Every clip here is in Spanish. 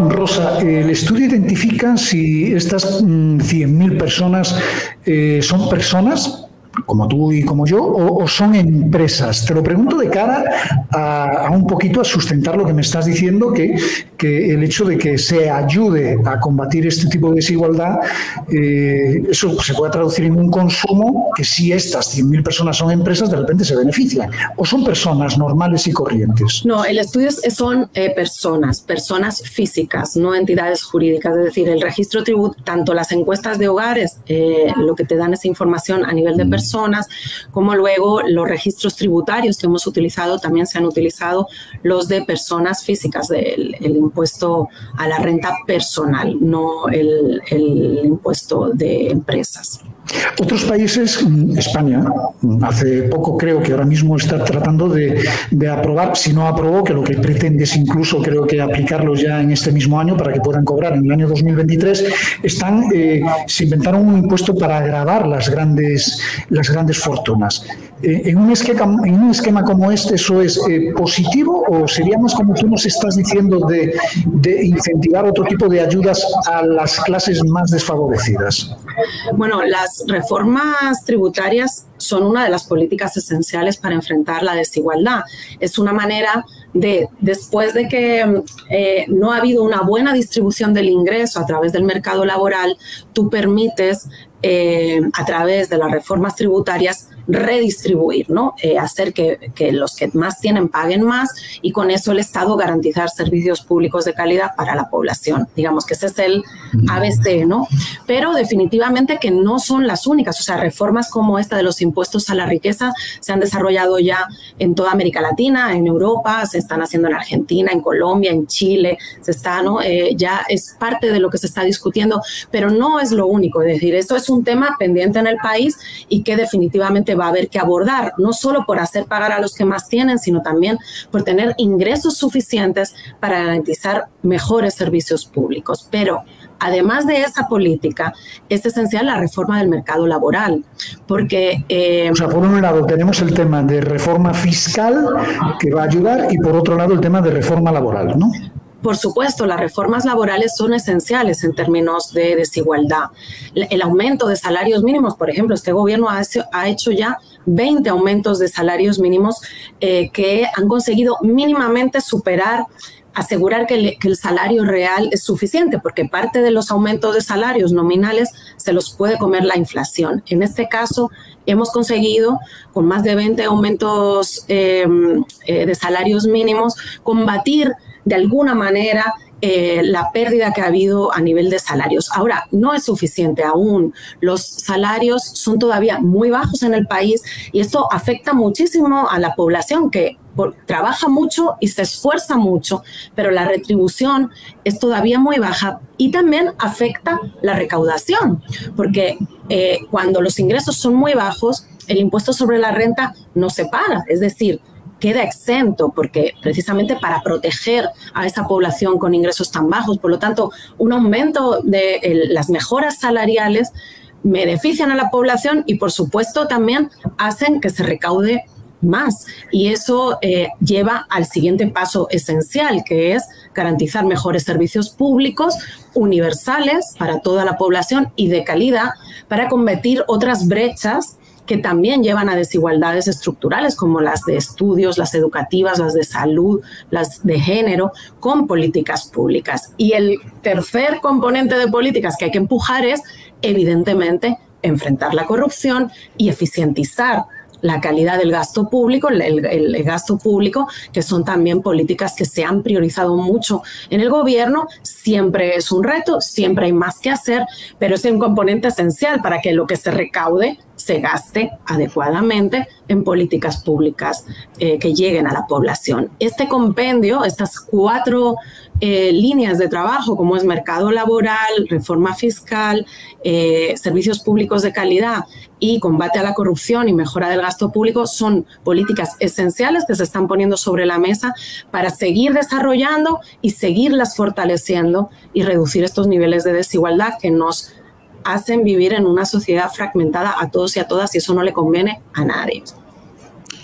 Rosa, el estudio identifica si estas 100.000 personas son personas como tú y como yo, o son empresas. Te lo pregunto de cara a un poquito a sustentar lo que me estás diciendo, que el hecho de que se ayude a combatir este tipo de desigualdad, eso se puede traducir en un consumo que si estas 100.000 personas son empresas, de repente se benefician. ¿O son personas normales y corrientes? No, el estudio son personas físicas, no entidades jurídicas. Es decir, el registro tributario, tanto las encuestas de hogares, lo que te dan esa información a nivel de personas, como luego los registros tributarios que hemos utilizado, también se han utilizado los de personas físicas, el impuesto a la renta personal, no el impuesto de empresas. Otros países, España, hace poco creo que ahora mismo está tratando de aprobar, si no aprobó, que lo que pretende es incluso creo que aplicarlos ya en este mismo año para que puedan cobrar en el año 2023, se inventaron un impuesto para gravar las grandes fortunas. En un esquema como este, ¿eso es positivo o sería más como tú nos estás diciendo de incentivar otro tipo de ayudas a las clases más desfavorecidas? Bueno, las reformas tributarias son una de las políticas esenciales para enfrentar la desigualdad. Es una manera de, después de que no ha habido una buena distribución del ingreso a través del mercado laboral, tú permites a través de las reformas tributarias redistribuir, ¿no? Hacer que los que más tienen paguen más y con eso el Estado garantizar servicios públicos de calidad para la población. Digamos que ese es el ABC, ¿no? Pero definitivamente que no son las únicas. O sea, reformas como esta de los impuestos a la riqueza se han desarrollado ya en toda América Latina, en Europa, se están haciendo en Argentina, en Colombia, en Chile, ¿no? Ya es parte de lo que se está discutiendo, pero no es lo único. Es decir, esto es un tema pendiente en el país y que definitivamente va a haber que abordar, no solo por hacer pagar a los que más tienen, sino también por tener ingresos suficientes para garantizar mejores servicios públicos. Pero además de esa política, es esencial la reforma del mercado laboral, porque... o sea, por un lado tenemos el tema de reforma fiscal que va a ayudar y por otro lado el tema de reforma laboral, ¿no? Por supuesto, las reformas laborales son esenciales en términos de desigualdad. El aumento de salarios mínimos, por ejemplo, este gobierno ha hecho ya 20 aumentos de salarios mínimos que han conseguido mínimamente superar, asegurar que el salario real es suficiente, porque parte de los aumentos de salarios nominales se los puede comer la inflación. En este caso, hemos conseguido, con más de 20 aumentos de salarios mínimos, combatir de alguna manera la pérdida que ha habido a nivel de salarios. Ahora, no es suficiente aún. Los salarios son todavía muy bajos en el país y esto afecta muchísimo a la población que trabaja mucho y se esfuerza mucho, pero la retribución es todavía muy baja y también afecta la recaudación, porque cuando los ingresos son muy bajos, el impuesto sobre la renta no se paga, es decir, queda exento porque precisamente para proteger a esa población con ingresos tan bajos. Por lo tanto, un aumento de las mejoras salariales benefician a la población y, por supuesto, también hacen que se recaude más. Y eso lleva al siguiente paso esencial, que es garantizar mejores servicios públicos universales para toda la población y de calidad para combatir otras brechas que también llevan a desigualdades estructurales como las de estudios, las educativas, las de salud, las de género, con políticas públicas. Y el tercer componente de políticas que hay que empujar es, evidentemente, enfrentar la corrupción y eficientizar la calidad del gasto público, el gasto público, que son también políticas que se han priorizado mucho en el gobierno. Siempre es un reto, siempre hay más que hacer, pero es un componente esencial para que lo que se recaude se gaste adecuadamente en políticas públicas que lleguen a la población. Este compendio, estas 4 líneas de trabajo, como es mercado laboral, reforma fiscal, servicios públicos de calidad y combate a la corrupción y mejora del gasto público, son políticas esenciales que se están poniendo sobre la mesa para seguir desarrollando y seguirlas fortaleciendo y reducir estos niveles de desigualdad que nos hacen vivir en una sociedad fragmentada a todos y a todas, y eso no le conviene a nadie.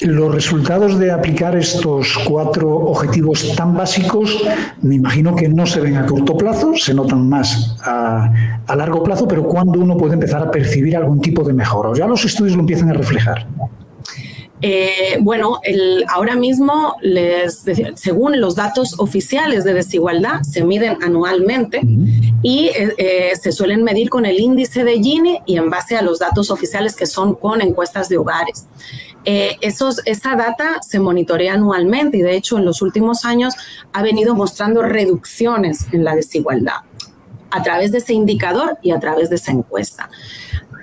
Los resultados de aplicar estos 4 objetivos tan básicos, me imagino que no se ven a corto plazo, se notan más a largo plazo, pero ¿cuándo uno puede empezar a percibir algún tipo de mejora? ¿O ya los estudios lo empiezan a reflejar? Bueno, ahora mismo, según los datos oficiales de desigualdad, se miden anualmente y se suelen medir con el índice de Gini y en base a los datos oficiales que son con encuestas de hogares. Esa data se monitorea anualmente y de hecho en los últimos años ha venido mostrando reducciones en la desigualdad a través de ese indicador y a través de esa encuesta.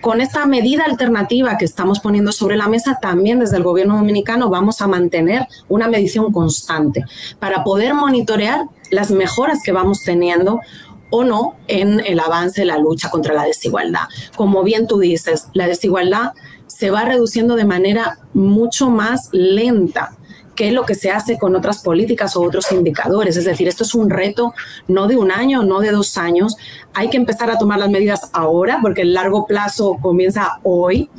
Con esta medida alternativa que estamos poniendo sobre la mesa, también desde el gobierno dominicano vamos a mantener una medición constante para poder monitorear las mejoras que vamos teniendo o no en el avance de la lucha contra la desigualdad. Como bien tú dices, la desigualdad se va reduciendo de manera mucho más lenta que lo que se hace con otras políticas o otros indicadores. Es decir, esto es un reto no de un año, no de 2 años. Hay que empezar a tomar las medidas ahora porque el largo plazo comienza hoy,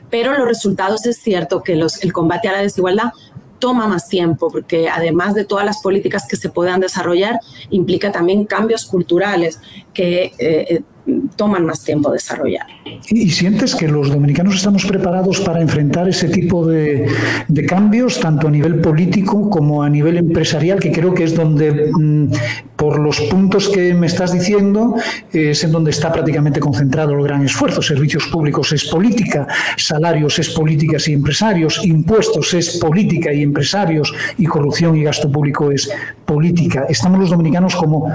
pero los resultados es cierto que el combate a la desigualdad toma más tiempo porque además de todas las políticas que se puedan desarrollar, implica también cambios culturales que toman más tiempo desarrollar. ¿Y sientes que los dominicanos estamos preparados para enfrentar ese tipo de cambios, tanto a nivel político como a nivel empresarial, que creo que es donde, por los puntos que me estás diciendo, es en donde está prácticamente concentrado el gran esfuerzo? Servicios públicos es política, salarios es políticas y empresarios, impuestos es política y empresarios, y corrupción y gasto público es política. ¿Estamos los dominicanos como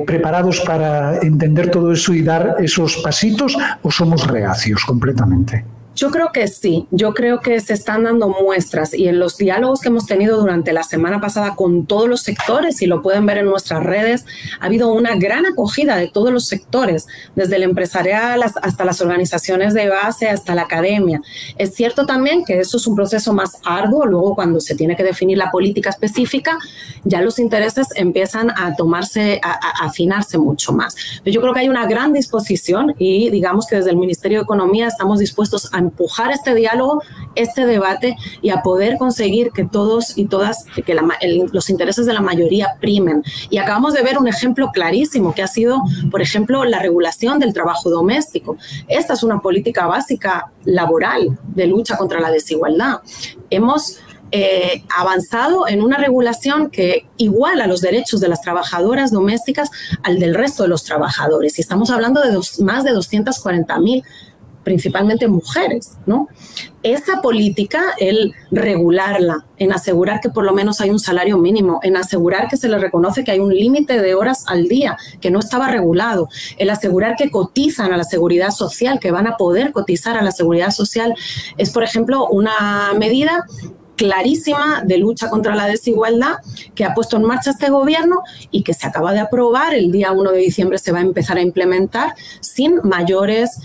preparados para entender todo eso y dar esos pasitos, o somos reacios completamente? Yo creo que sí, yo creo que se están dando muestras y en los diálogos que hemos tenido durante la semana pasada con todos los sectores, y lo pueden ver en nuestras redes, ha habido una gran acogida de todos los sectores, desde el empresarial hasta las organizaciones de base, hasta la academia. Es cierto también que eso es un proceso más arduo, luego cuando se tiene que definir la política específica, ya los intereses empiezan a afinarse mucho más. Pero yo creo que hay una gran disposición y digamos que desde el Ministerio de Economía estamos dispuestos a empujar este diálogo, este debate y a poder conseguir que todos y todas, que los intereses de la mayoría primen. Y acabamos de ver un ejemplo clarísimo que ha sido, por ejemplo, la regulación del trabajo doméstico. Esta es una política básica laboral de lucha contra la desigualdad. Hemos avanzado en una regulación que iguala los derechos de las trabajadoras domésticas al del resto de los trabajadores. Y estamos hablando de más de 240.000 principalmente mujeres, ¿no? Esa política, el regularla, en asegurar que por lo menos hay un salario mínimo, en asegurar que se le reconoce que hay un límite de horas al día que no estaba regulado, el asegurar que cotizan a la seguridad social, que van a poder cotizar a la seguridad social, es, por ejemplo, una medida clarísima de lucha contra la desigualdad que ha puesto en marcha este gobierno y que se acaba de aprobar. El día 1 de diciembre se va a empezar a implementar sin mayores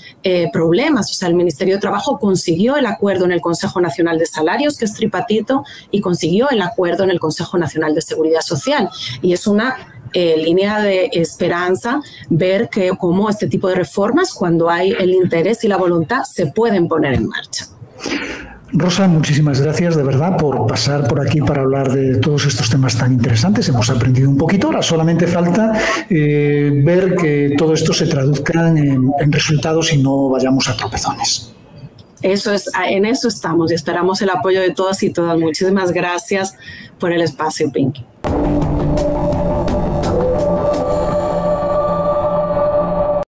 problemas. O sea, el Ministerio de Trabajo consiguió el acuerdo en el Consejo Nacional de Salarios, que es tripartito, y consiguió el acuerdo en el Consejo Nacional de Seguridad Social. Y es una línea de esperanza ver cómo este tipo de reformas, cuando hay el interés y la voluntad, se pueden poner en marcha. Rosa, muchísimas gracias de verdad por pasar por aquí para hablar de todos estos temas tan interesantes. Hemos aprendido un poquito, ahora solamente falta ver que todo esto se traduzca en resultados y no vayamos a tropezones. En eso estamos y esperamos el apoyo de todos y todas. Muchísimas gracias por el espacio, Pinky.